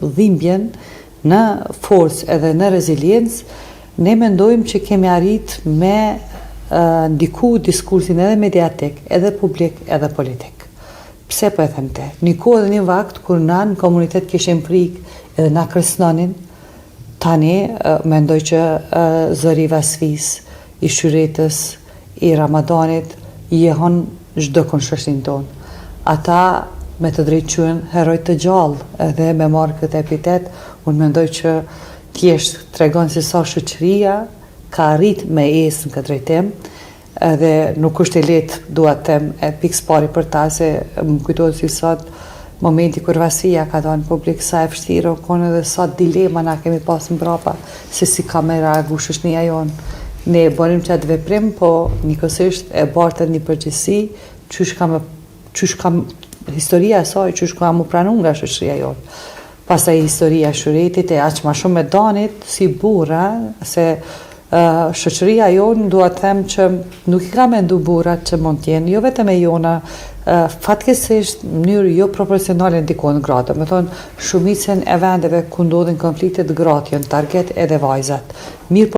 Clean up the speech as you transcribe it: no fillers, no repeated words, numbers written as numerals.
dhimbjen në forcë edhe në reziliencë, ne mendojmë që kemi arrit me ndiku diskursin edhe mediatik, edhe publik, edhe politik. Pse po e them te? Një kohë dhe një vakt kur na në komunitet kishim frikë edhe na kërcënonin, tani mendoj që zëri i Vasfis, i Shyretës, i Ramadanit, i jehon çdo shoqërinë tonë. Ata me të drejtë quhen heroj të gjallë, edhe me marrë këtë epitet, unë mendoj që thjesht tregon se sa shoqëria ka arrit me esë në këtë drejtim, edhe nuk është e lehtë, dua të them, e pikës pari për ta, se më kujtohet si sot momenti kur Vasfia ka thënë publik sa e vështirë, konë edhe sa dilema na kemi pas mbrapa se si ka me reagu shoqënia jonë. Ne e bënim qatë veprim, po njëkohësisht e bartët një përgjegjësi, qysh kam historia e saj, qysh ka mu pranu nga shoqëria jonë. Pastaj historia e Shyretit, e aq ma shumë me Danit, si burra, se shoqëria jonë, dua të them që nuk i ka mendu burrat që mund t'jenë, jo vetëm e jona, fatkeqësisht në mënyrë jo proporcionale ndikon gratë. Me thonë, shumicën e vendeve ku ndodhin konfliktet gratë janë target edhe vajzat. Mirë